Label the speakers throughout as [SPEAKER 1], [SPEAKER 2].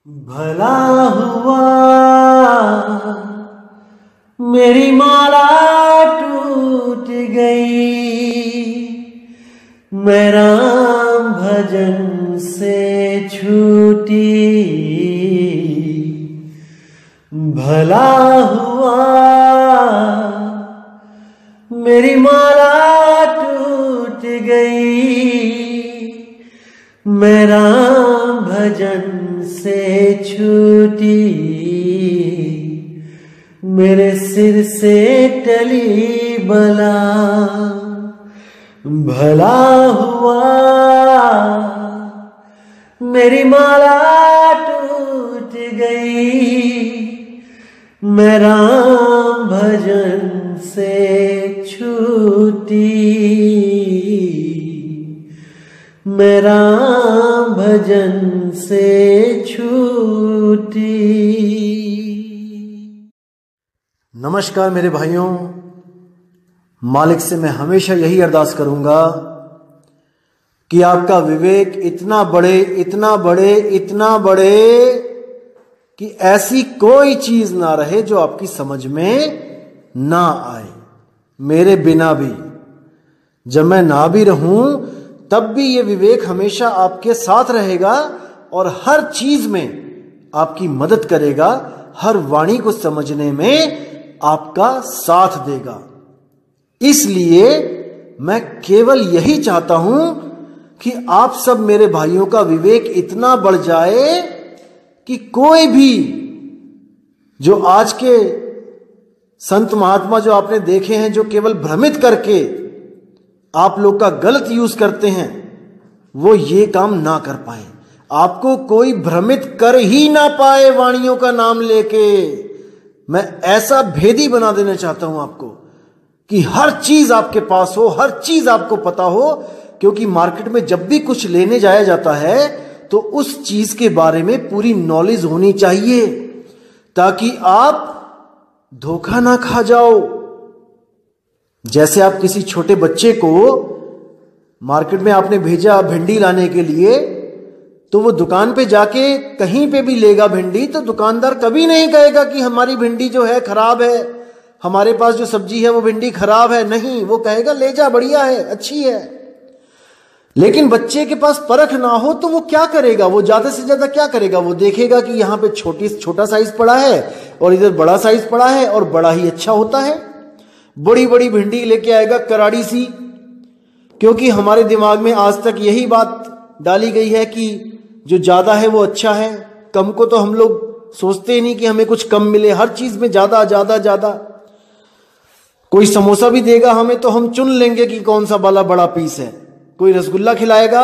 [SPEAKER 1] भला हुआ मेरी माला टूट गई, मैं राम भजन से छूटी। भला हुआ मेरी माला टूट गई, मैं राम भजन से छूटी। मेरे सिर से टली बला, भला हुआ मेरी माला टूट गई, मैं राम भजन से छूटी। मैं राम भजन से छूटी।
[SPEAKER 2] नमस्कार मेरे भाइयों, मालिक से मैं हमेशा यही अरदास करूंगा कि आपका विवेक इतना बढ़े, इतना बढ़े, इतना बढ़े कि ऐसी कोई चीज ना रहे जो आपकी समझ में ना आए। मेरे बिना भी, जब मैं ना भी रहूं तब भी ये विवेक हमेशा आपके साथ रहेगा और हर चीज में आपकी मदद करेगा, हर वाणी को समझने में आपका साथ देगा। इसलिए मैं केवल यही चाहता हूं कि आप सब मेरे भाइयों का विवेक इतना बढ़ जाए कि कोई भी जो आज के संत महात्मा जो आपने देखे हैं, जो केवल भ्रमित करके आप लोग का गलत यूज करते हैं, वो ये काम ना कर पाए। आपको कोई भ्रमित कर ही ना पाए वाणियों का नाम लेके। मैं ऐसा भेदी बना देना चाहता हूं आपको कि हर चीज आपके पास हो, हर चीज आपको पता हो। क्योंकि मार्केट में जब भी कुछ लेने जाया जाता है तो उस चीज के बारे में पूरी नॉलेज होनी चाहिए, ताकि आप धोखा ना खा जाओ। जैसे आप किसी छोटे बच्चे को मार्केट में आपने भेजा भिंडी लाने के लिए, तो वो दुकान पे जाके कहीं पे भी लेगा भिंडी, तो दुकानदार कभी नहीं कहेगा कि हमारी भिंडी जो है खराब है, हमारे पास जो सब्जी है वो भिंडी खराब है। नहीं, वो कहेगा ले जा, बढ़िया है, अच्छी है। लेकिन बच्चे के पास परख ना हो तो वो क्या करेगा? वो ज्यादा से ज्यादा क्या करेगा? वो देखेगा कि यहाँ पे छोटा साइज पड़ा है और इधर बड़ा साइज पड़ा है और बड़ा ही अच्छा होता है। बड़ी बड़ी भिंडी लेके आएगा, कराड़ी सी। क्योंकि हमारे दिमाग में आज तक यही बात डाली गई है कि जो ज्यादा है वो अच्छा है, कम को तो हम लोग सोचते ही नहीं कि हमें कुछ कम मिले। हर चीज में ज्यादा ज्यादा ज्यादा। कोई समोसा भी देगा हमें तो हम चुन लेंगे कि कौन सा वाला बड़ा पीस है। कोई रसगुल्ला खिलाएगा,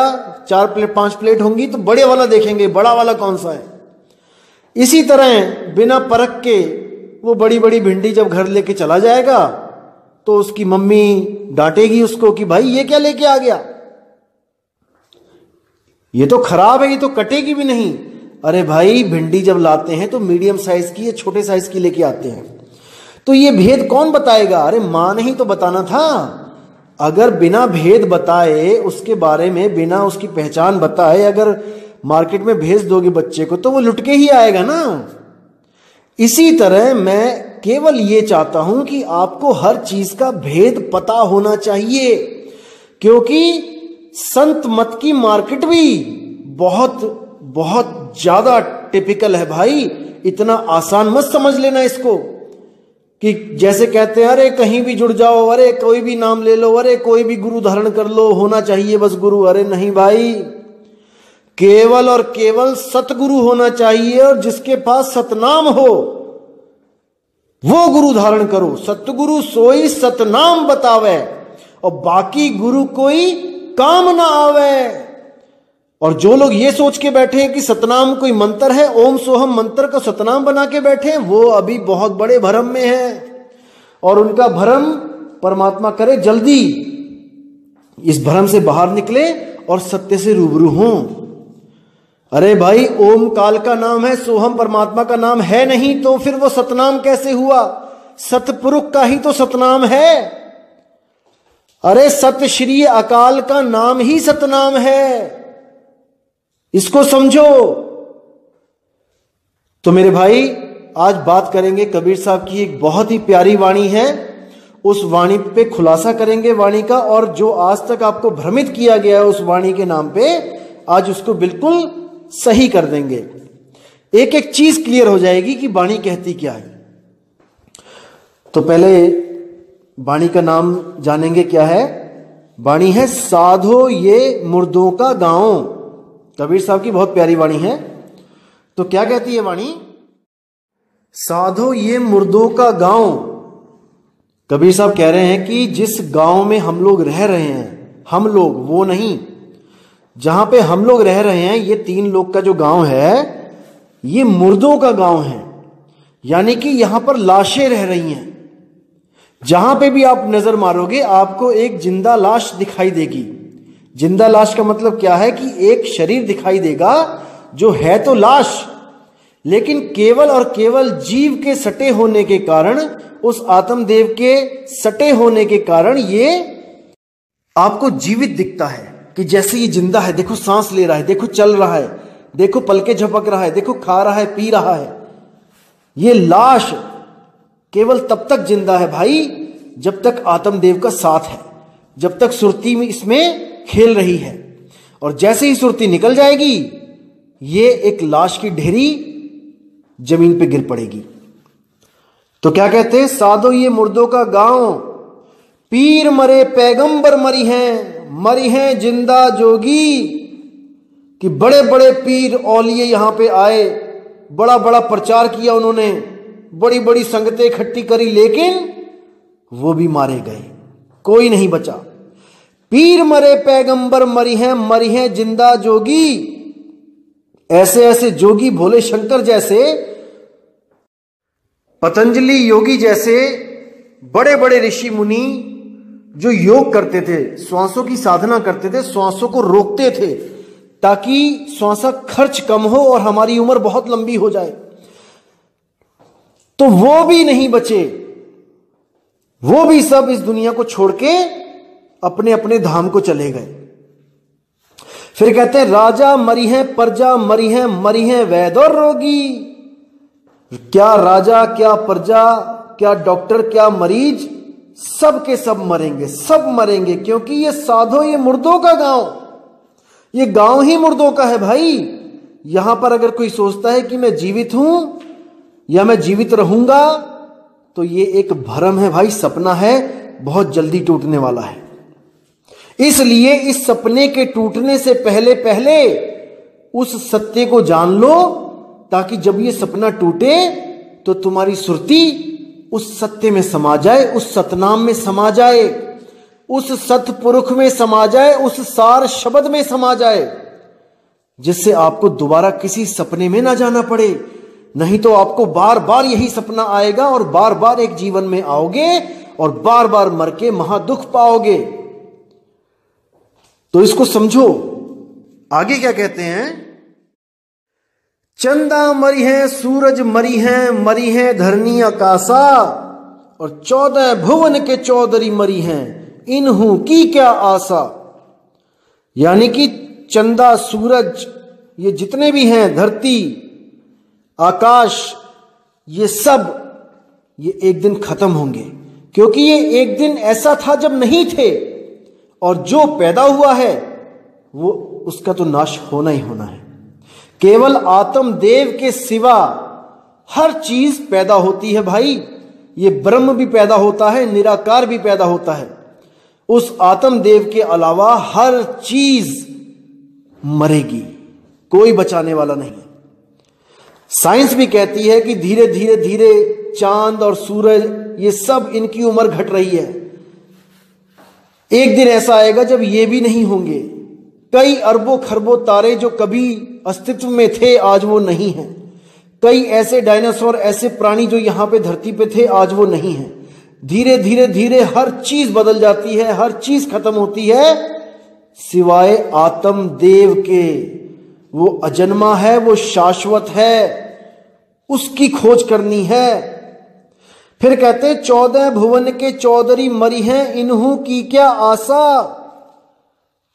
[SPEAKER 2] 4 प्लेट 5 प्लेट होंगी तो बड़े वाला देखेंगे, बड़ा वाला कौन सा है। इसी तरह बिना परख के वो बड़ी बड़ी भिंडी जब घर लेके चला जाएगा तो उसकी मम्मी डांटेगी उसको कि भाई ये क्या लेके आ गया, ये तो खराब है, ये तो कटेगी भी नहीं। अरे भाई, भिंडी जब लाते हैं तो मीडियम साइज की या छोटे साइज की लेके आते हैं, तो ये भेद कौन बताएगा? अरे मां ने ही तो बताना था। अगर बिना भेद बताए, उसके बारे में बिना उसकी पहचान बताए अगर मार्केट में भेज दोगे बच्चे को तो वो लुट के ही आएगा ना। इसी तरह मैं केवल ये चाहता हूं कि आपको हर चीज का भेद पता होना चाहिए। क्योंकि संत मत की मार्केट भी बहुत बहुत ज्यादा टिपिकल है भाई। इतना आसान मत समझ लेना इसको कि जैसे कहते हैं अरे कहीं भी जुड़ जाओ, अरे कोई भी नाम ले लो, अरे कोई भी गुरु धारण कर लो, होना चाहिए बस गुरु। अरे नहीं भाई, केवल और केवल सतगुरु होना चाहिए, और जिसके पास सतनाम हो वो गुरु धारण करो। सतगुरु सोई सतनाम बतावे, और बाकी गुरु कोई काम ना आवे। और जो लोग ये सोच के बैठे हैं कि सतनाम कोई मंत्र है, ओम सोहम मंत्र को सतनाम बना के बैठे हैं, वो अभी बहुत बड़े भ्रम में है। और उनका भ्रम परमात्मा करे जल्दी इस भ्रम से बाहर निकले और सत्य से रूबरू हों। अरे भाई, ओम काल का नाम है, सोहम परमात्मा का नाम है नहीं, तो फिर वो सतनाम कैसे हुआ? सतपुरुष का ही तो सतनाम है। अरे सत श्री अकाल का नाम ही सतनाम है, इसको समझो। तो मेरे भाई आज बात करेंगे कबीर साहब की एक बहुत ही प्यारी वाणी है, उस वाणी पे खुलासा करेंगे वाणी का, और जो आज तक आपको भ्रमित किया गया है उस वाणी के नाम पे, आज उसको बिल्कुल सही कर देंगे। एक एक चीज क्लियर हो जाएगी कि वाणी कहती क्या है। तो पहले वाणी का नाम जानेंगे क्या है। वाणी है साधो ये मुर्दों का गांव। कबीर साहब की बहुत प्यारी वाणी है। तो क्या कहती है वाणी? साधो ये मुर्दों का गांव। कबीर साहब कह रहे हैं कि जिस गांव में हम लोग रह रहे हैं, हम लोग वो नहीं, जहां पे हम लोग रह रहे हैं, ये 3 लोग का जो गांव है ये मुर्दों का गांव है। यानी कि यहां पर लाशें रह रही हैं। जहां पे भी आप नजर मारोगे आपको एक जिंदा लाश दिखाई देगी। जिंदा लाश का मतलब क्या है कि एक शरीर दिखाई देगा जो है तो लाश, लेकिन केवल और केवल जीव के सटे होने के कारण, उस आत्मदेव के सटे होने के कारण ये आपको जीवित दिखता है कि जैसे ये जिंदा है। देखो सांस ले रहा है, देखो चल रहा है, देखो पलके झपक रहा है, देखो खा रहा है, पी रहा है। ये लाश केवल तब तक जिंदा है भाई जब तक आत्मदेव का साथ है, जब तक सुरती में इसमें खेल रही है। और जैसे ही सुरती निकल जाएगी ये एक लाश की ढेरी जमीन पे गिर पड़ेगी। तो क्या कहते हैं? साधो ये मुर्दों का गांव, पीर मरे पैगंबर मरी हैं जिंदा जोगी। कि बड़े बड़े पीर औलिये यहां पे आए, बड़ा बड़ा प्रचार किया उन्होंने, बड़ी बड़ी संगतें इकट्ठी करी, लेकिन वो भी मारे गए, कोई नहीं बचा। पीर मरे पैगंबर मरी हैं जिंदा जोगी। ऐसे ऐसे जोगी, भोले शंकर जैसे, पतंजलि योगी जैसे बड़े बड़े ऋषि मुनि जो योग करते थे, श्वासों की साधना करते थे, श्वासों को रोकते थे ताकि श्वासा खर्च कम हो और हमारी उम्र बहुत लंबी हो जाए, तो वो भी नहीं बचे। वो भी सब इस दुनिया को छोड़ के अपने अपने धाम को चले गए। फिर कहते हैं राजा मरी हैं, प्रजा मरी हैं वैद और रोगी। क्या राजा, क्या प्रजा, क्या डॉक्टर, क्या मरीज, सब के सब मरेंगे, सब मरेंगे, क्योंकि ये साधो ये मुर्दों का गांव, ये गांव ही मुर्दों का है भाई। यहां पर अगर कोई सोचता है कि मैं जीवित हूं या मैं जीवित रहूंगा, तो ये एक भ्रम है भाई, सपना है, बहुत जल्दी टूटने वाला है। इसलिए इस सपने के टूटने से पहले पहले उस सत्य को जान लो, ताकि जब ये सपना टूटे तो तुम्हारी सुरती उस सत्य में समा जाए, उस सतनाम में समा जाए, उस सतपुरुष में समा जाए, उस सार शब्द में समा जाए, जिससे आपको दोबारा किसी सपने में ना जाना पड़े। नहीं तो आपको बार बार यही सपना आएगा और बार बार एक जीवन में आओगे और बार बार मर के महादुख पाओगे। तो इसको समझो। आगे क्या कहते हैं? चंदा मरी है, सूरज मरी है धरनी आकाशा, और 14 भुवन के चौधरी मरी हैं, इन्हू की क्या आशा। यानी कि चंदा, सूरज, ये जितने भी हैं, धरती, आकाश, ये सब ये एक दिन खत्म होंगे, क्योंकि ये एक दिन ऐसा था जब नहीं थे, और जो पैदा हुआ है वो उसका तो नाश होना ही होना है। केवल आत्मदेव के सिवा हर चीज पैदा होती है भाई। ये ब्रह्म भी पैदा होता है, निराकार भी पैदा होता है। उस आत्मदेव के अलावा हर चीज मरेगी, कोई बचाने वाला नहीं है। साइंस भी कहती है कि धीरे धीरे धीरे चांद और सूरज, ये सब इनकी उम्र घट रही है। एक दिन ऐसा आएगा जब ये भी नहीं होंगे। कई अरबों खरबों तारे जो कभी अस्तित्व में थे आज वो नहीं हैं। कई ऐसे डायनासोर, ऐसे प्राणी जो यहां पे धरती पे थे आज वो नहीं हैं। धीरे धीरे धीरे हर चीज बदल जाती है, हर चीज खत्म होती है, सिवाय आत्मदेव के। वो अजन्मा है, वो शाश्वत है, उसकी खोज करनी है। फिर कहते 14 भुवन के चौधरी मरी हैं, इन्हू की क्या आशा।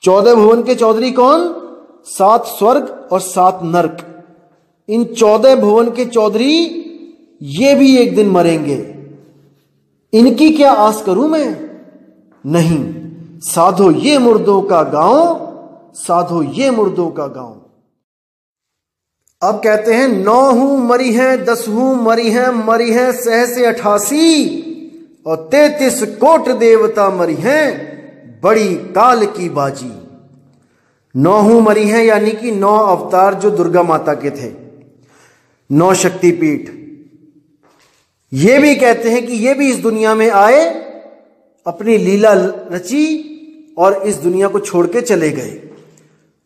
[SPEAKER 2] 14 भुवन के चौधरी कौन? 7 स्वर्ग और 7 नरक। इन 14 भुवन के चौधरी ये भी एक दिन मरेंगे। इनकी क्या आस करूं मैं? नहीं, साधो ये मुर्दों का गांव, साधो ये मुर्दों का गांव। अब कहते हैं 9 मरी है, 10 मरी है सहस 88 और 33 कोट देवता मरी हैं बड़ी काल की बाजी। 9 मरी हैं यानी कि 9 अवतार जो दुर्गा माता के थे, 9 शक्तिपीठ। ये भी कहते हैं कि ये भी इस दुनिया में आए, अपनी लीला रची और इस दुनिया को छोड़ के चले गए।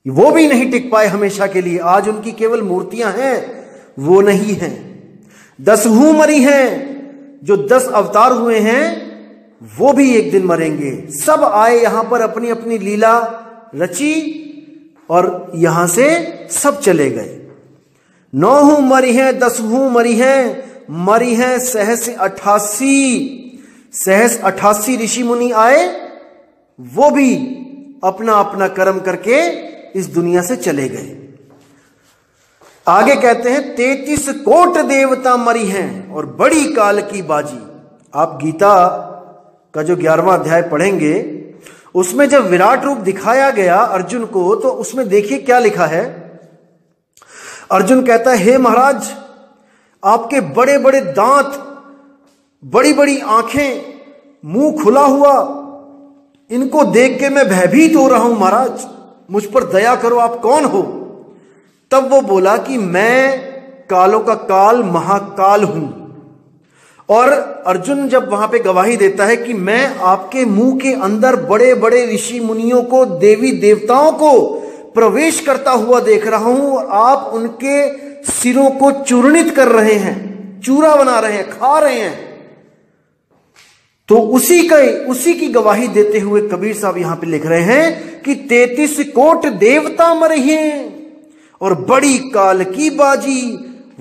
[SPEAKER 2] वो भी नहीं टिक पाए हमेशा के लिए। आज उनकी केवल मूर्तियां हैं, वो नहीं हैं। 10 मरी हैं, जो 10 अवतार हुए हैं वो भी एक दिन मरेंगे। सब आए यहां पर, अपनी अपनी लीला रची और यहां से सब चले गए। 9 मरी हैं, 10 मरी हैं सहस 88। सहस 88 ऋषि मुनि आए, वो भी अपना अपना कर्म करके इस दुनिया से चले गए। आगे कहते हैं 33 कोट देवता मरी हैं और बड़ी काल की बाजी। आप गीता का जो 11वां अध्याय पढ़ेंगे, उसमें जब विराट रूप दिखाया गया अर्जुन को, तो उसमें देखिए क्या लिखा है। अर्जुन कहता है, हे महाराज, आपके बड़े बड़े दांत, बड़ी बड़ी आंखें, मुंह खुला हुआ, इनको देख के मैं भयभीत हो रहा हूं महाराज, मुझ पर दया करो, आप कौन हो? तब वो बोला कि मैं कालों का काल महाकाल हूं। और अर्जुन जब वहां पे गवाही देता है कि मैं आपके मुंह के अंदर बड़े बड़े ऋषि मुनियों को, देवी देवताओं को प्रवेश करता हुआ देख रहा हूं और आप उनके सिरों को चूर्णित कर रहे हैं, चूरा बना रहे हैं, खा रहे हैं। तो उसी की गवाही देते हुए कबीर साहब यहां पे लिख रहे हैं कि 33 कोट देवता मरे हैं और बड़ी काल की बाजी।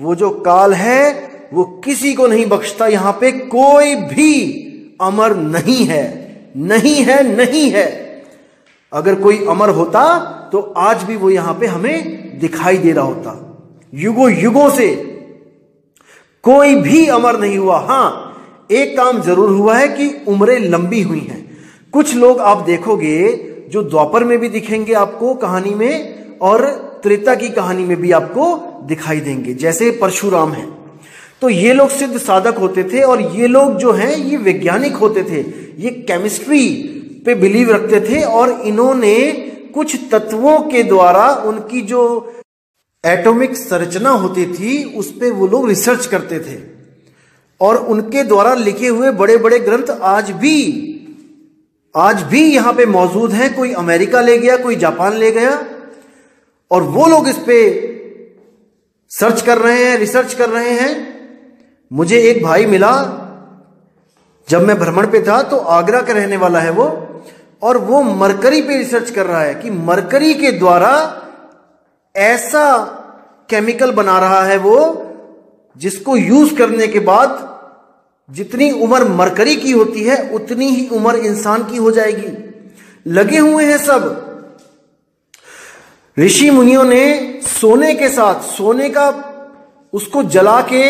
[SPEAKER 2] वो जो काल है वो किसी को नहीं बख्शता। यहां पे कोई भी अमर नहीं है, नहीं है, नहीं है। अगर कोई अमर होता तो आज भी वो यहां पे हमें दिखाई दे रहा होता। युगों युगों से कोई भी अमर नहीं हुआ। हां, एक काम जरूर हुआ है कि उम्रें लंबी हुई हैं। कुछ लोग आप देखोगे जो द्वापर में भी दिखेंगे आपको कहानी में, और त्रेता की कहानी में भी आपको दिखाई देंगे, जैसे परशुराम हैं। तो ये लोग सिद्ध साधक होते थे और ये लोग जो हैं ये वैज्ञानिक होते थे, ये केमिस्ट्री पे बिलीव रखते थे और इन्होंने कुछ तत्वों के द्वारा उनकी जो एटॉमिक संरचना होती थी उस पे वो लोग रिसर्च करते थे और उनके द्वारा लिखे हुए बड़े बड़े ग्रंथ आज भी यहां पे मौजूद हैं। कोई अमेरिका ले गया, कोई जापान ले गया और वो लोग इस पे सर्च कर रहे हैं, रिसर्च कर रहे हैं। मुझे एक भाई मिला जब मैं भ्रमण पे था, तो आगरा का रहने वाला है वो, और वो मरकरी पे रिसर्च कर रहा है कि मरकरी के द्वारा ऐसा केमिकल बना रहा है वो, जिसको यूज करने के बाद जितनी उम्र मरकरी की होती है उतनी ही उम्र इंसान की हो जाएगी। लगे हुए हैं सब। ऋषि मुनियों ने सोने के साथ, सोने का उसको जला के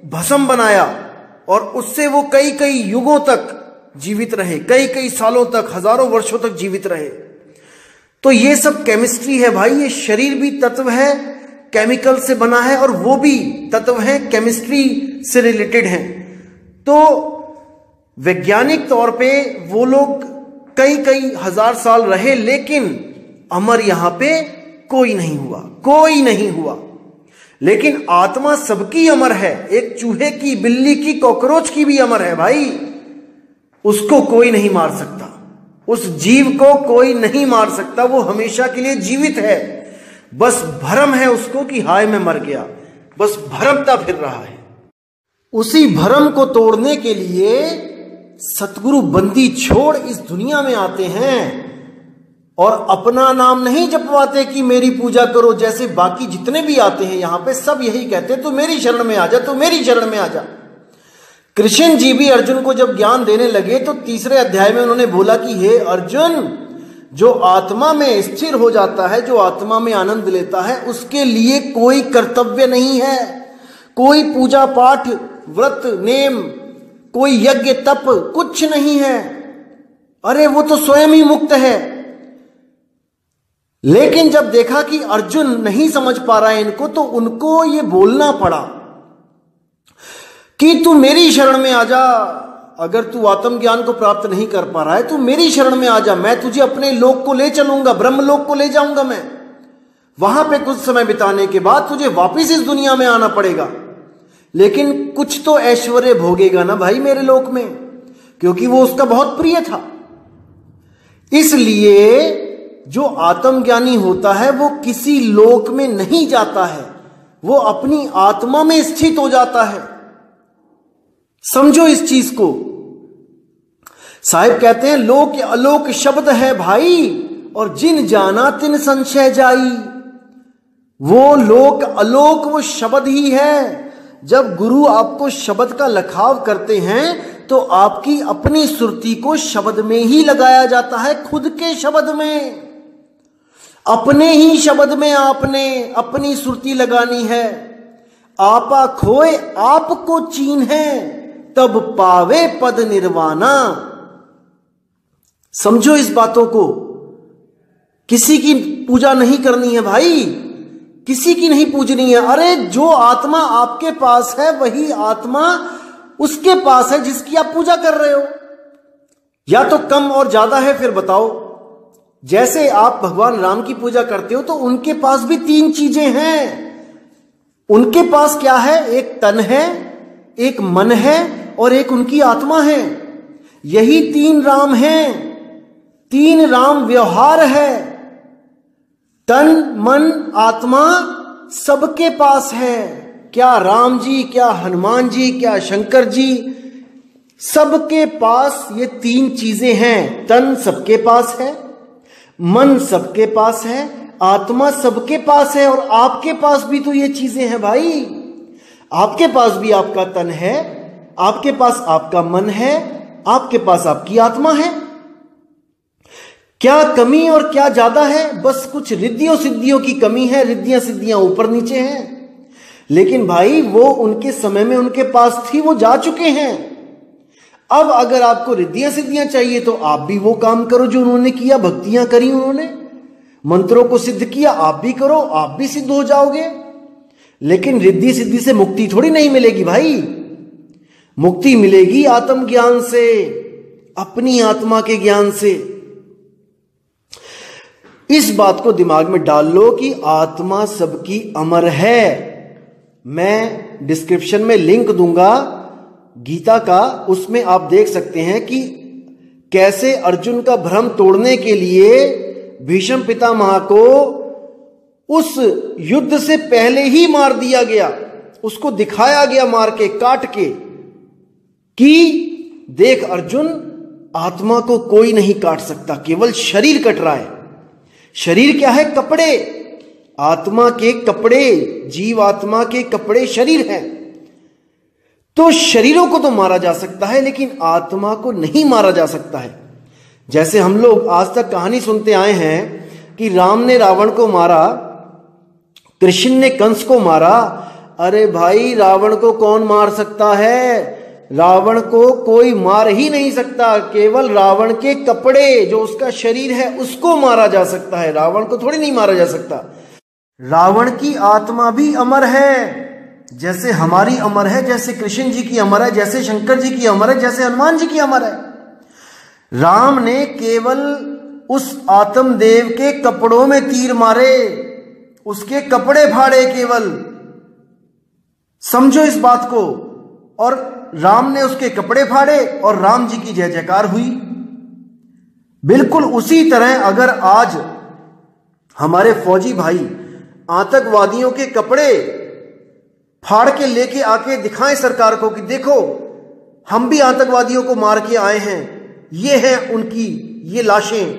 [SPEAKER 2] भस्म बनाया और उससे वो कई कई युगों तक जीवित रहे, कई कई सालों तक, हजारों वर्षों तक जीवित रहे। तो ये सब केमिस्ट्री है भाई। ये शरीर भी तत्व है, केमिकल से बना है, और वो भी तत्व है, केमिस्ट्री से रिलेटेड है। तो वैज्ञानिक तौर पे वो लोग कई कई हजार साल रहे, लेकिन अमर यहां पे कोई नहीं हुआ, कोई नहीं हुआ। लेकिन आत्मा सबकी अमर है। एक चूहे की, बिल्ली की, कॉकरोच की भी अमर है भाई। उसको कोई नहीं मार सकता, उस जीव को कोई नहीं मार सकता। वो हमेशा के लिए जीवित है। बस भ्रम है उसको कि हाय मैं मर गया, बस भ्रमता फिर रहा है। उसी भ्रम को तोड़ने के लिए सतगुरु बंदी छोड़ इस दुनिया में आते हैं और अपना नाम नहीं जपवाते कि मेरी पूजा करो, जैसे बाकी जितने भी आते हैं यहां पे सब यही कहते तू मेरी शरण में आ जा, तू मेरी शरण में आ जा। कृष्ण जी भी अर्जुन को जब ज्ञान देने लगे तो 3रे अध्याय में उन्होंने बोला कि हे अर्जुन, जो आत्मा में स्थिर हो जाता है, जो आत्मा में आनंद लेता है, उसके लिए कोई कर्तव्य नहीं है, कोई पूजा पाठ व्रत नेम, कोई यज्ञ तप कुछ नहीं है। अरे वो तो स्वयं ही मुक्त है। लेकिन जब देखा कि अर्जुन नहीं समझ पा रहा है इनको, तो उनको ये बोलना पड़ा कि तू मेरी शरण में आ जा। अगर तू आत्मज्ञान को प्राप्त नहीं कर पा रहा है, तू मेरी शरण में आ जा, मैं तुझे अपने लोक को ले चलूंगा, ब्रह्म लोक को ले जाऊंगा मैं। वहां पे कुछ समय बिताने के बाद तुझे वापिस इस दुनिया में आना पड़ेगा, लेकिन कुछ तो ऐश्वर्य भोगेगा ना भाई मेरे लोक में, क्योंकि वो उसका बहुत प्रिय था। इसलिए जो आत्मज्ञानी होता है वो किसी लोक में नहीं जाता है, वो अपनी आत्मा में स्थित हो जाता है। समझो इस चीज को। साहिब कहते हैं लोक अलोक शब्द है भाई, और जिन जाना तिन संशय जाई। वो लोक अलोक वो शब्द ही है। जब गुरु आपको शब्द का लखाव करते हैं तो आपकी अपनी सुरती को शब्द में ही लगाया जाता है, खुद के शब्द में, अपने ही शब्द में आपने अपनी सुरती लगानी है। आपा खोए आपको चीन है, तब पावे पद निर्वाणा। समझो इस बातों को। किसी की पूजा नहीं करनी है भाई, किसी की नहीं पूजनी है। अरे जो आत्मा आपके पास है वही आत्मा उसके पास है जिसकी आप पूजा कर रहे हो। या तो कम और ज्यादा है, फिर बताओ। जैसे आप भगवान राम की पूजा करते हो तो उनके पास भी तीन चीजें हैं। उनके पास क्या है? एक तन है, एक मन है और एक उनकी आत्मा है। यही तीन राम हैं, तीन राम व्यवहार है। तन मन आत्मा सबके पास है। क्या राम जी, क्या हनुमान जी, क्या शंकर जी, सबके पास ये तीन चीजें हैं। तन सबके पास है, मन सबके पास है, आत्मा सबके पास है। और आपके पास भी तो ये चीजें हैं भाई। आपके पास भी आपका तन है, आपके पास आपका मन है, आपके पास आपकी आत्मा है। क्या कमी और क्या ज्यादा है? बस कुछ रिद्धियों सिद्धियों की कमी है, रिद्धियां सिद्धियां ऊपर नीचे हैं। लेकिन भाई वो उनके समय में उनके पास थी, वो जा चुके हैं। अब अगर आपको रिद्धियां सिद्धियां चाहिए तो आप भी वो काम करो जो उन्होंने किया, भक्तियां करी उन्होंने, मंत्रों को सिद्ध किया, आप भी करो, आप भी सिद्ध हो जाओगे। लेकिन रिद्धि सिद्धि से मुक्ति थोड़ी नहीं मिलेगी भाई। मुक्ति मिलेगी आत्मज्ञान से, अपनी आत्मा के ज्ञान से। इस बात को दिमाग में डाल लो कि आत्मा सबकी अमर है। मैं डिस्क्रिप्शन में लिंक दूंगा गीता का, उसमें आप देख सकते हैं कि कैसे अर्जुन का भ्रम तोड़ने के लिए भीष्म पितामह को उस युद्ध से पहले ही मार दिया गया। उसको दिखाया गया मार के, काट के, कि देख अर्जुन, आत्मा को कोई नहीं काट सकता, केवल शरीर कट रहा है। शरीर क्या है? कपड़े। आत्मा के कपड़े, जीव आत्मा के कपड़े शरीर है। तो शरीरों को तो मारा जा सकता है, लेकिन आत्मा को नहीं मारा जा सकता है। जैसे हम लोग आज तक कहानी सुनते आए हैं कि राम ने रावण को मारा, कृष्ण ने कंस को मारा। अरे भाई, रावण को कौन मार सकता है? रावण को कोई मार ही नहीं सकता। केवल रावण के कपड़े, जो उसका शरीर है, उसको मारा जा सकता है। रावण को थोड़ी नहीं मारा जा सकता। रावण की आत्मा भी अमर है, जैसे हमारी अमर है, जैसे कृष्ण जी की अमर है, जैसे शंकर जी की अमर है, जैसे हनुमान जी की अमर है। राम ने केवल उस आत्मदेव के कपड़ों में तीर मारे, उसके कपड़े फाड़े केवल। समझो इस बात को। और राम ने उसके कपड़े फाड़े और राम जी की जय जयकार हुई। बिल्कुल उसी तरह अगर आज हमारे फौजी भाई आतंकवादियों के कपड़े फाड़ के लेके आके दिखाएं सरकार को कि देखो हम भी आतंकवादियों को मार के आए हैं, ये है उनकी ये लाशें,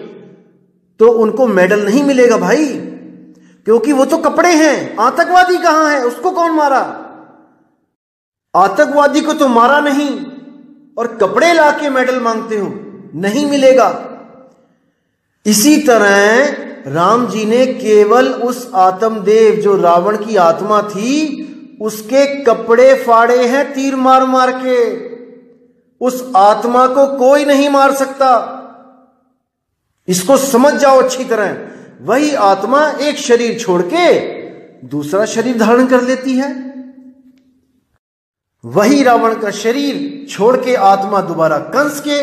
[SPEAKER 2] तो उनको मेडल नहीं मिलेगा भाई, क्योंकि वो तो कपड़े हैं। आतंकवादी कहां है? उसको कौन मारा? आतंकवादी को तो मारा नहीं और कपड़े लाके मेडल मांगते हो, नहीं मिलेगा। इसी तरह राम जी ने केवल उस आत्मदेव जो रावण की आत्मा थी उसके कपड़े फाड़े हैं तीर मार मार के। उस आत्मा को कोई नहीं मार सकता, इसको समझ जाओ अच्छी तरह। वही आत्मा एक शरीर छोड़ के दूसरा शरीर धारण कर लेती है। वही रावण का शरीर छोड़ के आत्मा दोबारा कंस के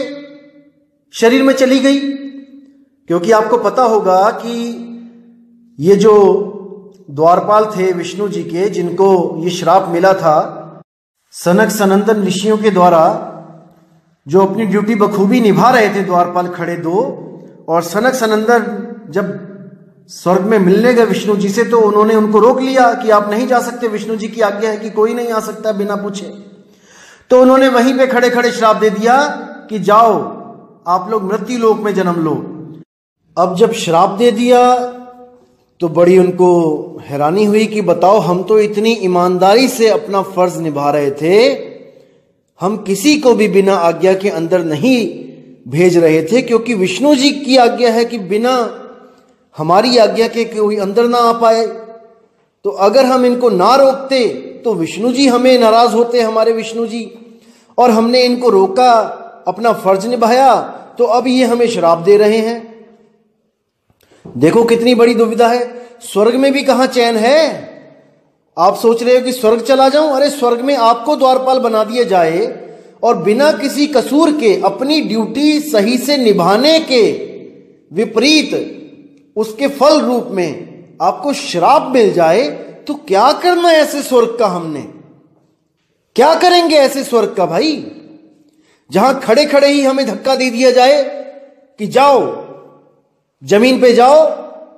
[SPEAKER 2] शरीर में चली गई। क्योंकि आपको पता होगा कि ये जो द्वारपाल थे विष्णु जी के, जिनको ये श्राप मिला था सनक सनंदन ऋषियों के द्वारा, जो अपनी ड्यूटी बखूबी निभा रहे थे द्वारपाल खड़े दो, और सनक सनंदन जब स्वर्ग में मिलने गए विष्णु जी से तो उन्होंने उनको रोक लिया कि आप नहीं जा सकते, विष्णु जी की आज्ञा है कि कोई नहीं आ सकता बिना पूछे। तो उन्होंने वहीं पे खड़े खड़े श्राप दे दिया कि जाओ आप लोग मृत्यु लोक में जन्म लो। अब जब श्राप दे दिया तो बड़ी उनको हैरानी हुई कि बताओ, हम तो इतनी ईमानदारी से अपना फर्ज निभा रहे थे, हम किसी को भी बिना आज्ञा के अंदर नहीं भेज रहे थे, क्योंकि विष्णु जी की आज्ञा है कि बिना हमारी आज्ञा के कोई अंदर ना आ पाए। तो अगर हम इनको ना रोकते तो विष्णु जी हमें नाराज होते, हमारे विष्णु जी, और हमने इनको रोका, अपना फर्ज निभाया, तो अब ये हमें श्राप दे रहे हैं। देखो कितनी बड़ी दुविधा है। स्वर्ग में भी कहां चैन है। आप सोच रहे हो कि स्वर्ग चला जाऊं, अरे स्वर्ग में आपको द्वारपाल बना दिया जाए और बिना किसी कसूर के अपनी ड्यूटी सही से निभाने के विपरीत उसके फल रूप में आपको श्राप मिल जाए, तो क्या करना है ऐसे स्वर्ग का। हमने क्या करेंगे ऐसे स्वर्ग का भाई, जहां खड़े खड़े ही हमें धक्का दे दिया जाए कि जाओ जमीन पे जाओ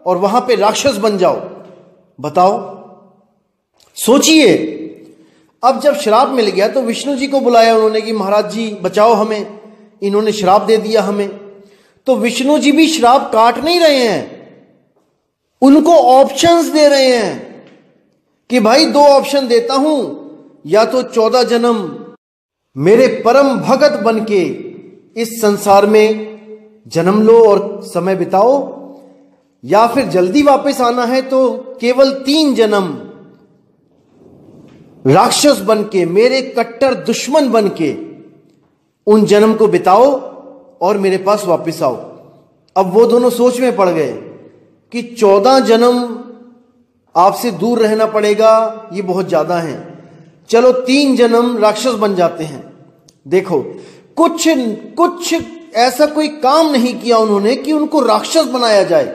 [SPEAKER 2] और वहां पे राक्षस बन जाओ। बताओ, सोचिए। अब जब श्राप मिल गया तो विष्णु जी को बुलाया उन्होंने कि महाराज जी बचाओ हमें, इन्होंने श्राप दे दिया हमें। तो विष्णु जी भी श्राप काट नहीं रहे हैं, उनको ऑप्शंस दे रहे हैं कि भाई दो ऑप्शन देता हूं, या तो 14 जन्म मेरे परम भगत बनके इस संसार में जन्म लो और समय बिताओ, या फिर जल्दी वापस आना है तो केवल 3 जन्म राक्षस बनके, मेरे कट्टर दुश्मन बनके उन जन्म को बिताओ और मेरे पास वापस आओ। अब वो दोनों सोच में पड़ गए कि 14 जन्म आपसे दूर रहना पड़ेगा, ये बहुत ज्यादा है, चलो 3 जन्म राक्षस बन जाते हैं। देखो कुछ ऐसा कोई काम नहीं किया उन्होंने कि उनको राक्षस बनाया जाए।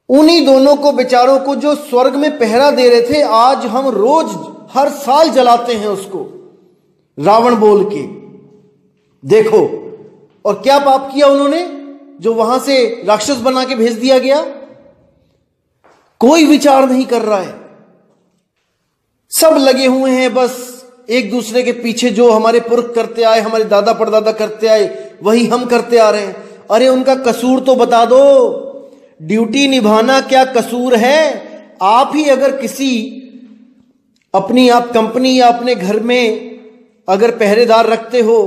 [SPEAKER 2] उन्हीं दोनों को बेचारों को जो स्वर्ग में पहरा दे रहे थे, आज हम रोज हर साल जलाते हैं उसको रावण बोल के। देखो, और क्या पाप किया उन्होंने जो वहां से राक्षस बना के भेज दिया गया। कोई विचार नहीं कर रहा है, सब लगे हुए हैं बस एक दूसरे के पीछे। जो हमारे पुरख करते आए, हमारे दादा परदादा करते आए, वही हम करते आ रहे हैं। अरे उनका कसूर तो बता दो, ड्यूटी निभाना क्या कसूर है। आप ही अगर किसी अपनी आप कंपनी या अपने घर में अगर पहरेदार रखते हो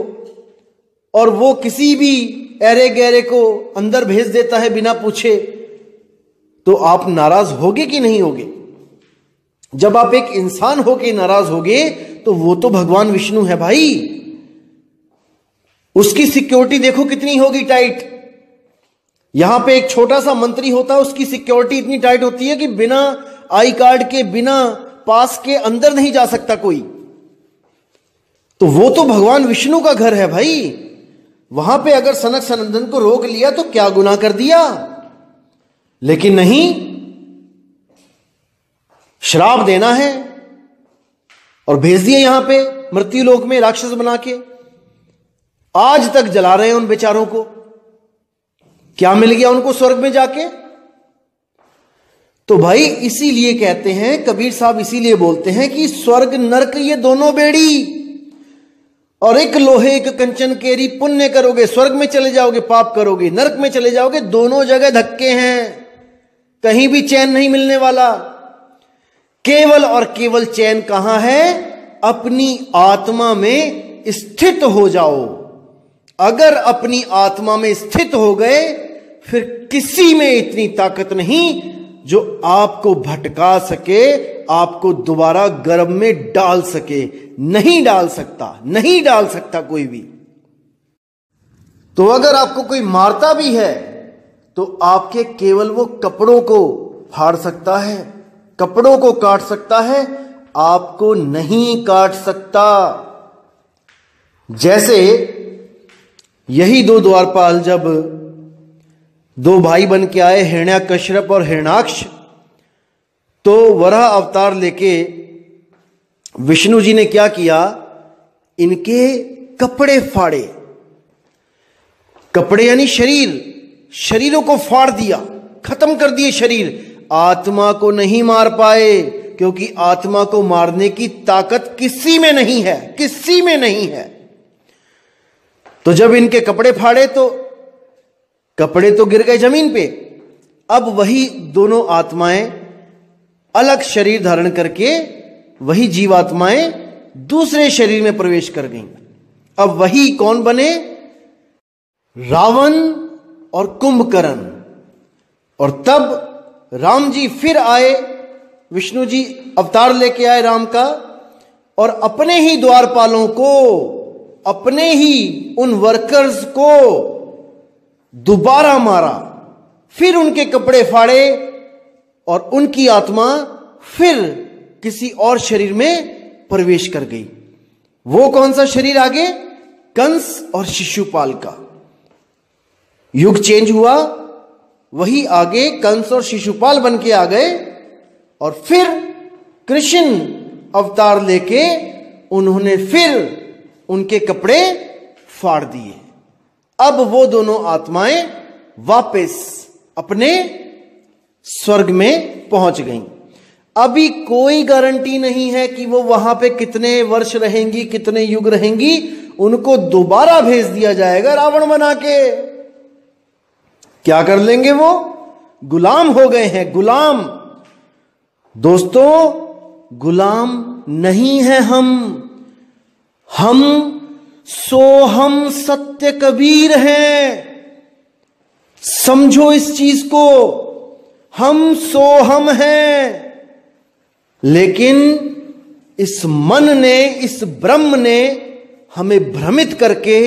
[SPEAKER 2] और वो किसी भी ऐरे गैरे को अंदर भेज देता है बिना पूछे, तो आप नाराज होगे कि नहीं होगे। जब आप एक इंसान होके नाराज होगे तो वो तो भगवान विष्णु है भाई, उसकी सिक्योरिटी देखो कितनी होगी टाइट। यहां पे एक छोटा सा मंत्री होता है, उसकी सिक्योरिटी इतनी टाइट होती है कि बिना आई कार्ड के, बिना पास के अंदर नहीं जा सकता कोई। तो वो तो भगवान विष्णु का घर है भाई। वहां पे अगर सनक सनंदन को रोक लिया तो क्या गुनाह कर दिया। लेकिन नहीं, श्राप देना है और भेज दिए यहां पे मृत्यु लोक में राक्षस बना के। आज तक जला रहे हैं उन बेचारों को। क्या मिल गया उनको स्वर्ग में जाके। तो भाई इसीलिए कहते हैं, कबीर साहब इसीलिए बोलते हैं कि स्वर्ग नरक ये दोनों बेड़ी, और एक लोहे एक कंचन केरी, पुण्य करोगे स्वर्ग में चले जाओगे, पाप करोगे नरक में चले जाओगे। दोनों जगह धक्के हैं, कहीं भी चैन नहीं मिलने वाला। केवल और केवल चैन कहां है, अपनी आत्मा में स्थित हो जाओ। अगर अपनी आत्मा में स्थित हो गए फिर किसी में इतनी ताकत नहीं जो आपको भटका सके, आपको दोबारा गर्भ में डाल सके। नहीं डाल सकता, नहीं डाल सकता कोई भी। तो अगर आपको कोई मारता भी है तो आपके केवल वो कपड़ों को फाड़ सकता है, कपड़ों को काट सकता है, आपको नहीं काट सकता। जैसे यही दो द्वारपाल जब दो भाई बन के आए, हिरण्याकश्यप और हिरण्याक्ष, तो वराह अवतार लेके विष्णु जी ने क्या किया, इनके कपड़े फाड़े। कपड़े यानी शरीर, शरीरों को फाड़ दिया, खत्म कर दिए शरीर। आत्मा को नहीं मार पाए, क्योंकि आत्मा को मारने की ताकत किसी में नहीं है, किसी में नहीं है। तो जब इनके कपड़े फाड़े तो कपड़े तो गिर गए जमीन पे। अब वही दोनों आत्माएं अलग शरीर धारण करके, वही जीवात्माएं दूसरे शरीर में प्रवेश कर गईं। अब वही कौन बने, रावण और कुंभकर्ण। और तब राम जी फिर आए, विष्णु जी अवतार लेके आए राम का, और अपने ही द्वारपालों को, अपने ही उन वर्कर्स को दोबारा मारा, फिर उनके कपड़े फाड़े और उनकी आत्मा फिर किसी और शरीर में प्रवेश कर गई। वो कौन सा शरीर आगे, कंस और शिशुपाल का। युग चेंज हुआ, वही आगे कंस और शिशुपाल बन के आ गए, और फिर कृष्ण अवतार लेके उन्होंने फिर उनके कपड़े फाड़ दिए। अब वो दोनों आत्माएं वापस अपने स्वर्ग में पहुंच गईं। अभी कोई गारंटी नहीं है कि वो वहां पे कितने वर्ष रहेंगी, कितने युग रहेंगी। उनको दोबारा भेज दिया जाएगा रावण बना के। क्या कर लेंगे वो, गुलाम हो गए हैं, गुलाम। दोस्तों, गुलाम नहीं है हम सोहम सत्य कबीर हैं। समझो इस चीज को, हम सोहम हैं। लेकिन इस मन ने, इस ब्रह्म ने हमें भ्रमित करके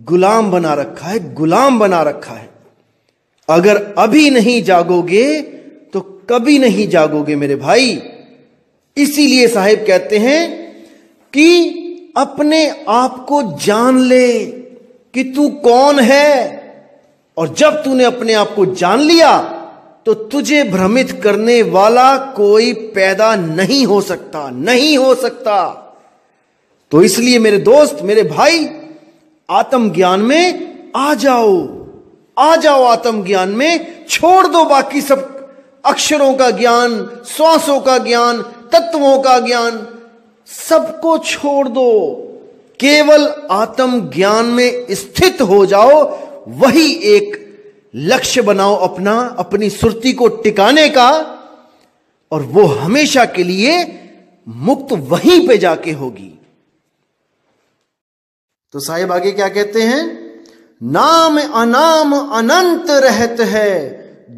[SPEAKER 2] गुलाम बना रखा है, गुलाम बना रखा है। अगर अभी नहीं जागोगे तो कभी नहीं जागोगे मेरे भाई। इसीलिए साहिब कहते हैं कि अपने आप को जान ले कि तू कौन है, और जब तूने अपने आप को जान लिया तो तुझे भ्रमित करने वाला कोई पैदा नहीं हो सकता, नहीं हो सकता। तो इसलिए मेरे दोस्त, मेरे भाई, आत्मज्ञान में आ जाओ, आ जाओ आत्मज्ञान में। छोड़ दो बाकी सब अक्षरों का ज्ञान, श्वासों का ज्ञान, तत्वों का ज्ञान, सबको छोड़ दो। केवल आत्म ज्ञान में स्थित हो जाओ। वही एक लक्ष्य बनाओ अपना, अपनी सुरती को टिकाने का, और वो हमेशा के लिए मुक्त वहीं पे जाके होगी। तो साहिब आगे क्या कहते हैं, नाम अनाम अनंत रहत है,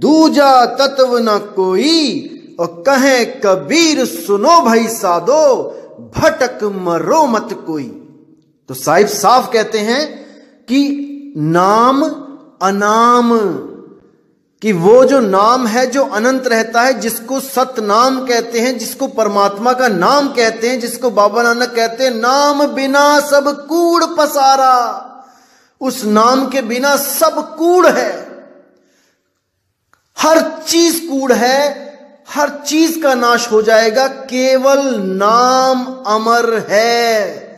[SPEAKER 2] दूजा तत्व न कोई, और कहे कबीर सुनो भाई साधो, भटक मरो मत कोई। तो साहिब साफ कहते हैं कि नाम अनाम, कि वो जो नाम है जो अनंत रहता है, जिसको सत नाम कहते हैं, जिसको परमात्मा का नाम कहते हैं, जिसको बाबा नानक कहते हैं नाम बिना सब कूड़ पसारा। उस नाम के बिना सब कूड़ है, हर चीज कूड़ है, हर चीज का नाश हो जाएगा। केवल नाम अमर है।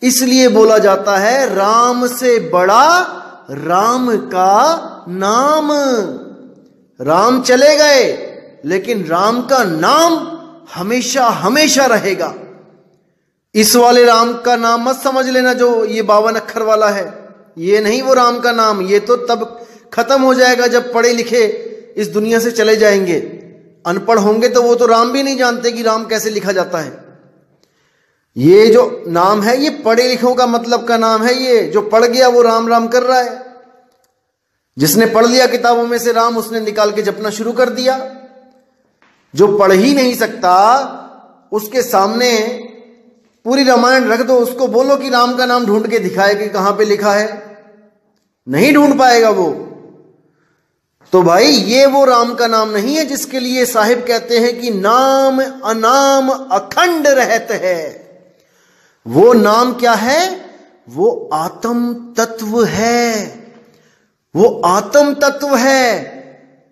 [SPEAKER 2] इसलिए बोला जाता है राम से बड़ा राम का नाम। राम चले गए लेकिन राम का नाम हमेशा हमेशा रहेगा। इस वाले राम का नाम मत समझ लेना जो ये 52 अक्षर वाला है, ये नहीं वो राम का नाम। ये तो तब खत्म हो जाएगा जब पढ़े लिखे इस दुनिया से चले जाएंगे। अनपढ़ होंगे तो वो तो राम भी नहीं जानते कि राम कैसे लिखा जाता है। ये जो नाम है ये पढ़े लिखों का मतलब का नाम है। ये जो पढ़ गया वो राम राम कर रहा है। जिसने पढ़ लिया किताबों में से राम, उसने निकाल के जपना शुरू कर दिया। जो पढ़ ही नहीं सकता, उसके सामने पूरी रामायण रख दो, उसको बोलो कि राम का नाम ढूंढ के दिखाए कि कहां पे लिखा है, नहीं ढूंढ पाएगा वो। तो भाई ये वो राम का नाम नहीं है जिसके लिए साहिब कहते हैं कि नाम अनाम अखंड रहत है। वो नाम क्या है? वो आत्म तत्व है, वो आत्म तत्व है।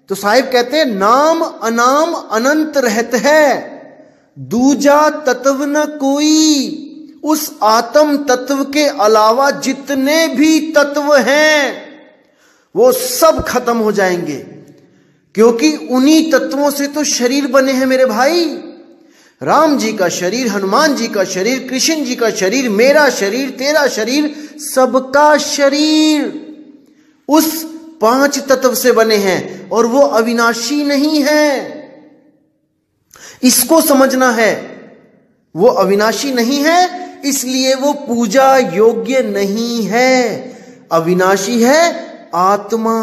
[SPEAKER 2] तो साहिब कहते हैं नाम अनाम अनंत रहत है, दूजा तत्व न कोई। उस आत्म तत्व के अलावा जितने भी तत्व हैं वो सब खत्म हो जाएंगे, क्योंकि उन्हीं तत्वों से तो शरीर बने हैं मेरे भाई। राम जी का शरीर, हनुमान जी का शरीर, कृष्ण जी का शरीर, मेरा शरीर, तेरा शरीर, सबका शरीर उस 5 तत्व से बने हैं और वो अविनाशी नहीं है। इसको समझना है, वो अविनाशी नहीं है, इसलिए वो पूजा योग्य नहीं है। अविनाशी है आत्मा।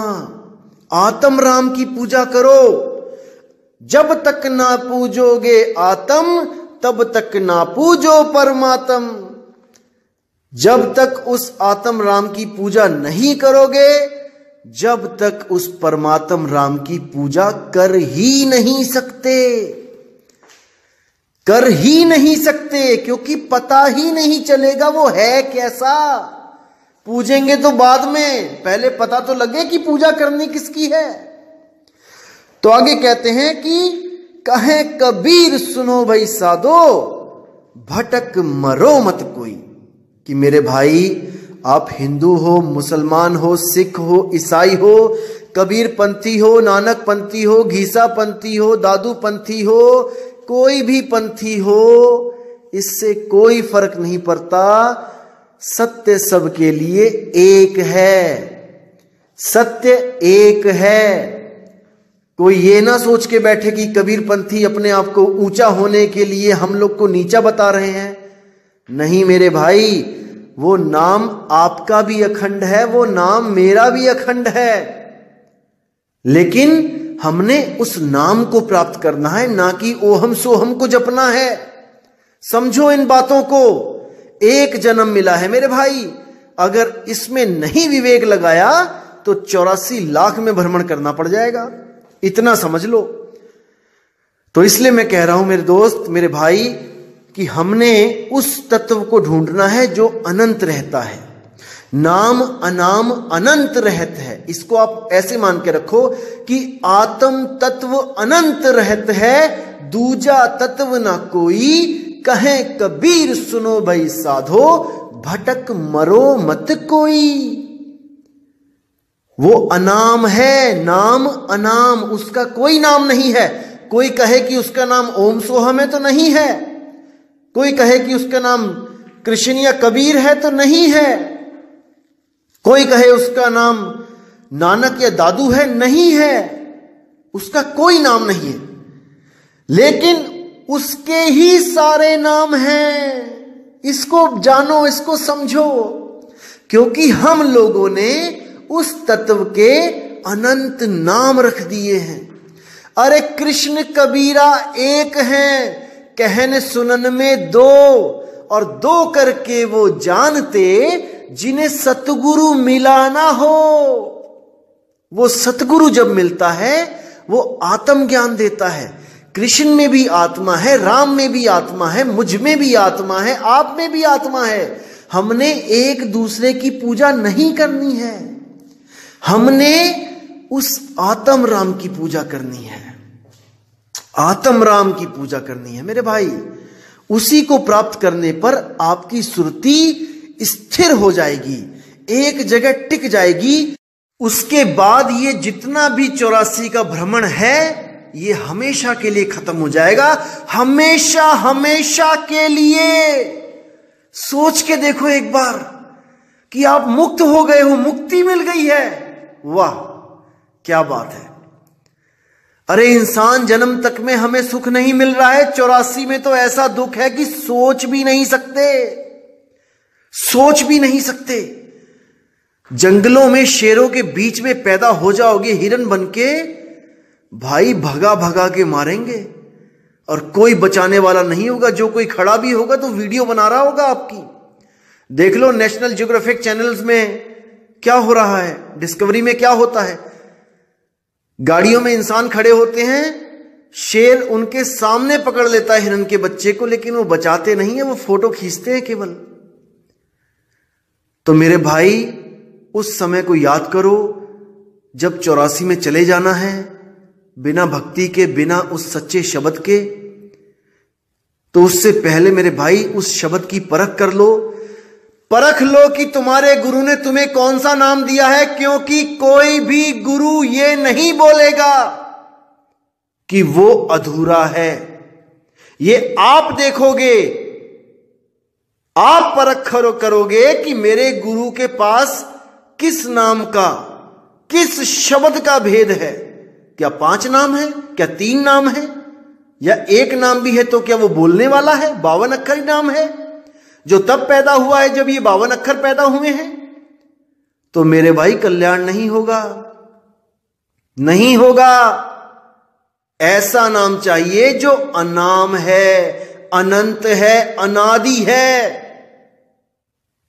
[SPEAKER 2] आत्म राम की पूजा करो। जब तक ना पूजोगे आत्म, तब तक ना पूजो परमात्म। जब तक उस आत्म राम की पूजा नहीं करोगे, जब तक उस परमात्म राम की पूजा कर ही नहीं सकते, कर ही नहीं सकते, क्योंकि पता ही नहीं चलेगा वो है कैसा। पूजेंगे तो बाद में, पहले पता तो लगे कि पूजा करनी किसकी है। तो आगे कहते हैं कि कहे कबीर सुनो भाई साधो, भटक मरो मत कोई। कि मेरे भाई, आप हिंदू हो, मुसलमान हो, सिख हो, ईसाई हो, कबीर पंथी हो, नानक पंथी हो, घीसा पंथी हो, दादू पंथी हो, कोई भी पंथी हो, इससे कोई फर्क नहीं पड़ता। सत्य सबके लिए एक है, सत्य एक है। कोई ये ना सोच के बैठे कि कबीर पंथी अपने आप को ऊंचा होने के लिए हम लोग को नीचा बता रहे हैं। नहीं मेरे भाई, वो नाम आपका भी अखंड है, वो नाम मेरा भी अखंड है, लेकिन हमने उस नाम को प्राप्त करना है, ना कि ओहम सोहम को जपना है। समझो इन बातों को। एक जन्म मिला है मेरे भाई, अगर इसमें नहीं विवेक लगाया तो 84 लाख में भ्रमण करना पड़ जाएगा, इतना समझ लो। तो इसलिए मैं कह रहा हूं मेरे दोस्त, मेरे भाई, कि हमने उस तत्व को ढूंढना है जो अनंत रहता है। नाम अनाम अनंत रहत है। इसको आप ऐसे मान के रखो कि आत्म तत्व अनंत रहत है, दूजा तत्व ना कोई। कहे कबीर सुनो भाई साधो, भटक मरो मत कोई। वो अनाम है, नाम अनाम, उसका कोई नाम नहीं है। कोई कहे कि उसका नाम ओम सोहम है तो नहीं है, कोई कहे कि उसका नाम कृष्ण या कबीर है तो नहीं है, कोई कहे उसका नाम नानक या दादू है, नहीं है, उसका कोई नाम नहीं है, लेकिन उसके ही सारे नाम हैं। इसको जानो, इसको समझो, क्योंकि हम लोगों ने उस तत्व के अनंत नाम रख दिए हैं। अरे कृष्ण कबीरा एक हैं, कहन सुनन में दो, और दो करके वो जानते जिन्हें सतगुरु मिला ना हो। वो सतगुरु जब मिलता है वो आत्म ज्ञान देता है। कृष्ण में भी आत्मा है, राम में भी आत्मा है, मुझ में भी आत्मा है, आप में भी आत्मा है। हमने एक दूसरे की पूजा नहीं करनी है, हमने उस आत्म राम की पूजा करनी है, आत्म राम की पूजा करनी है मेरे भाई। उसी को प्राप्त करने पर आपकी सुरति स्थिर हो जाएगी, एक जगह टिक जाएगी। उसके बाद ये जितना भी 84 का भ्रमण है ये हमेशा के लिए खत्म हो जाएगा, हमेशा हमेशा के लिए। सोच के देखो एक बार कि आप मुक्त हो गए हो, मुक्ति मिल गई है, वाह क्या बात है। अरे इंसान जन्म तक में हमें सुख नहीं मिल रहा है, 84 में तो ऐसा दुख है कि सोच भी नहीं सकते, सोच भी नहीं सकते। जंगलों में शेरों के बीच में पैदा हो जाओगे हिरन बनके, भाई भगा भगा के मारेंगे और कोई बचाने वाला नहीं होगा। जो कोई खड़ा भी होगा तो वीडियो बना रहा होगा आपकी। देख लो नेशनल ज्योग्राफिक चैनल्स में क्या हो रहा है, डिस्कवरी में क्या होता है। गाड़ियों में इंसान खड़े होते हैं, शेर उनके सामने पकड़ लेता है हिरन के बच्चे को, लेकिन वो बचाते नहीं है, वो फोटो खींचते हैं केवल। तो मेरे भाई उस समय को याद करो जब 84 में चले जाना है, बिना भक्ति के, बिना उस सच्चे शब्द के। तो उससे पहले मेरे भाई उस शब्द की परख कर लो, परख लो कि तुम्हारे गुरु ने तुम्हें कौन सा नाम दिया है, क्योंकि कोई भी गुरु ये नहीं बोलेगा कि वो अधूरा है। ये आप देखोगे, आप परख करोगे कि मेरे गुरु के पास किस नाम का, किस शब्द का भेद है। क्या 5 नाम है, क्या 3 नाम है, या 1 नाम भी है तो क्या वो बोलने वाला है? 52 अक्षर नाम है जो तब पैदा हुआ है जब ये 52 अक्षर पैदा हुए हैं। तो मेरे भाई कल्याण नहीं होगा, नहीं होगा। ऐसा नाम चाहिए जो अनाम है, अनंत है, अनादि है।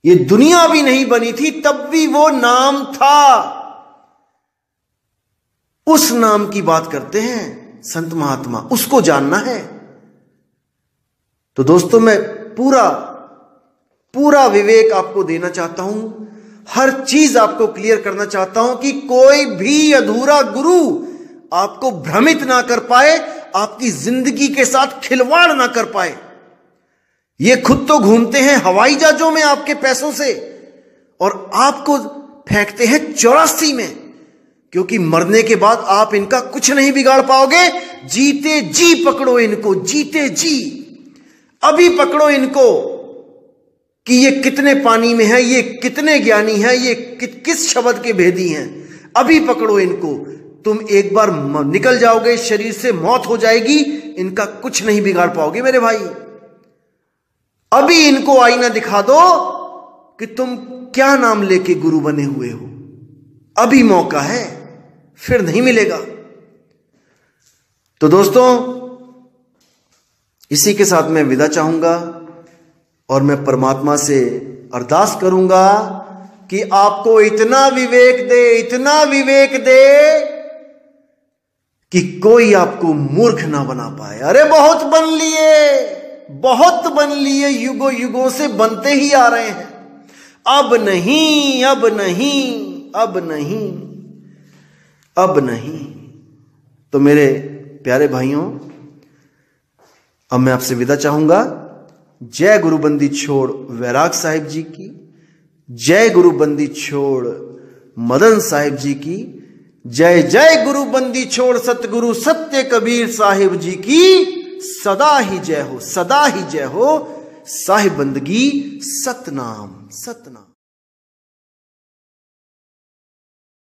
[SPEAKER 2] ये दुनिया भी नहीं बनी थी तब भी वो नाम था। उस नाम की बात करते हैं संत महात्मा, उसको जानना है। तो दोस्तों मैं पूरा विवेक आपको देना चाहता हूं, हर चीज आपको क्लियर करना चाहता हूं कि कोई भी अधूरा गुरु आपको भ्रमित ना कर पाए, आपकी जिंदगी के साथ खिलवाड़ ना कर पाए। ये खुद तो घूमते हैं हवाई जहाजों में आपके पैसों से और आपको फेंकते हैं 84 में, क्योंकि मरने के बाद आप इनका कुछ नहीं बिगाड़ पाओगे। जीते जी पकड़ो इनको, जीते जी अभी पकड़ो इनको कि ये कितने पानी में है, ये कितने ज्ञानी है, ये किस शब्द के भेदी हैं। अभी पकड़ो इनको, तुम एक बार निकल जाओगे शरीर से, मौत हो जाएगी, इनका कुछ नहीं बिगाड़ पाओगे मेरे भाई। अभी इनको आईना दिखा दो कि तुम क्या नाम लेके गुरु बने हुए हो। अभी मौका है, फिर नहीं मिलेगा। तो दोस्तों इसी के साथ मैं विदा चाहूंगा और मैं परमात्मा से अरदास करूंगा कि आपको इतना विवेक दे, इतना विवेक दे कि कोई आपको मूर्ख ना बना पाए। अरे बहुत बन लिए, युगों युगों से बनते ही आ रहे हैं। अब नहीं, अब नहीं, अब नहीं, अब नहीं। तो मेरे प्यारे भाइयों, अब मैं आपसे विदा चाहूंगा। जय गुरु बंदी छोड़ वैराग साहिब जी की, जय गुरु बंदी छोड़ मदन साहिब जी की, जय जय गुरु बंदी छोड़ सतगुरु सत्य कबीर साहिब जी की सदा ही जय हो, सदा ही जय हो। साहिब बंदगी सतनाम, सतनाम।